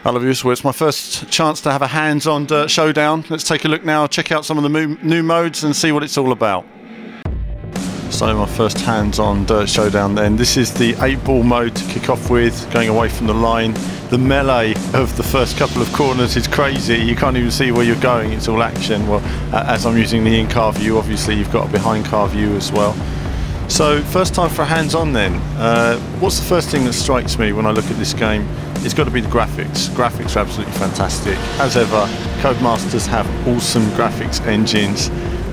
Hello viewers, well, it's my first chance to have a hands-on Dirt Showdown. Let's take a look now, check out some of the new modes and see what it's all about. So my first hands-on Dirt Showdown then. This is the 8-ball mode to kick off with, going away from the line. The melee of the first couple of corners is crazy. You can't even see where you're going, it's all action. Well, as I'm using the in-car view, obviously you've got a behind-car view as well. So first time for a hands-on then. What's the first thing that strikes me when I look at this game? It's got to be the graphics. Graphics are absolutely fantastic. As ever, Codemasters have awesome graphics engines,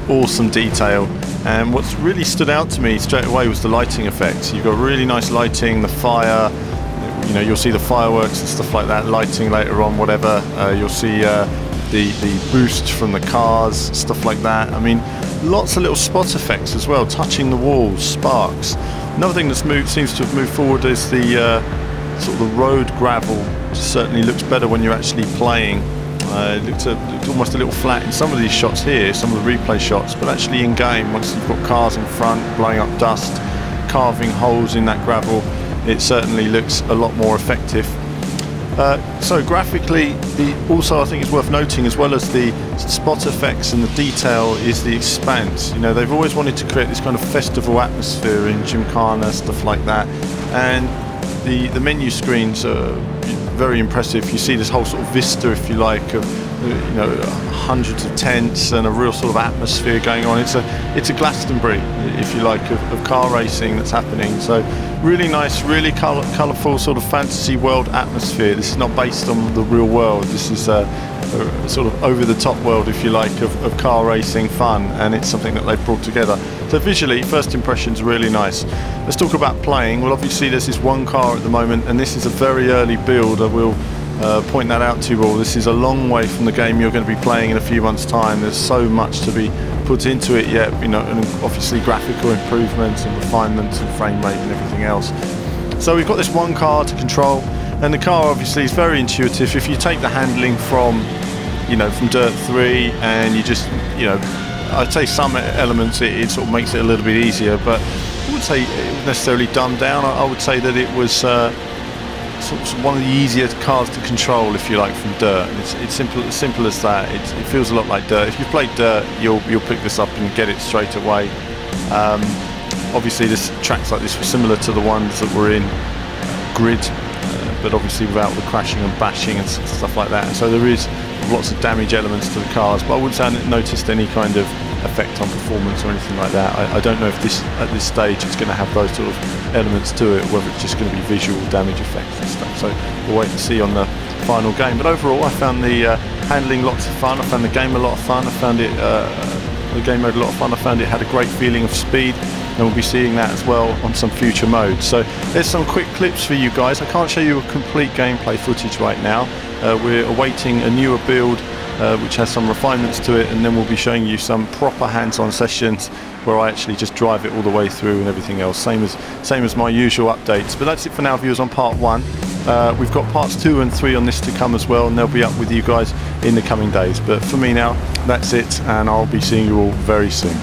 awesome detail, and what's really stood out to me straight away was the lighting effects. You've got really nice lighting, the fire, you know, you'll see the fireworks and stuff like that, lighting later on, whatever. You'll see the boost from the cars, stuff like that. I mean, lots of little spot effects as well, touching the walls, sparks. Another thing that's seems to have moved forward is the sort of the road gravel. It certainly looks better when you're actually playing. It looked almost a little flat in some of these shots here, some of the replay shots, but actually in game, once you've got cars in front, blowing up dust, carving holes in that gravel, it certainly looks a lot more effective. So graphically, also I think it's worth noting, as well as the spot effects and the detail, is the expanse. You know, they've always wanted to create this kind of festival atmosphere in Gymkhana, stuff like that, and the menu screens are very impressive. You see this whole sort of vista, if you like, of you know, hundreds of tents and a real sort of atmosphere going on. It's a Glastonbury, if you like, of car racing that's happening. So really nice, really colourful sort of fantasy world atmosphere. This is not based on the real world. This is a sort of over-the-top world, if you like, of car racing fun, and it's something that they've brought together. So visually, first impressions are really nice. Let's talk about playing. Well, obviously there's this one car at the moment, and this is a very early build. I will point that out to you all. This is a long way from the game you're going to be playing in a few months' time. There's so much to be put into it yet, you know, and obviously graphical improvements and refinements and frame rate and everything else. So we've got this one car to control, and the car obviously is very intuitive. If you take the handling from, you know, from Dirt 3, and you just, you know, I'd say some elements it sort of makes it a little bit easier, but I wouldn't say it was necessarily dumbed down. I would say that it was sort of one of the easier cars to control, if you like, from Dirt. It's simple as that. It feels a lot like Dirt. If you've played Dirt, you'll pick this up and get it straight away. Obviously, tracks like this were similar to the ones that were in Grid, but obviously without the crashing and bashing and stuff like that. So there is lots of damage elements to the cars, but I wouldn't say I noticed any kind of effect on performance or anything like that. I don't know if at this stage it's going to have those sort of elements to it, whether it's just going to be visual damage effects and stuff. So we'll wait and see on the final game. But overall, I found the handling lots of fun. I found the game a lot of fun. I found it the game mode a lot of fun. I found it had a great feeling of speed, and we'll be seeing that as well on some future modes. So there's some quick clips for you guys. I can't show you a complete gameplay footage right now. We're awaiting a newer build which has some refinements to it, and then we'll be showing you some proper hands-on sessions where I actually just drive it all the way through and everything else, same as my usual updates. But that's it for now, viewers, on part 1. We've got parts 2 and 3 on this to come as well, and they'll be up with you guys in the coming days. But for me now, that's it, and I'll be seeing you all very soon.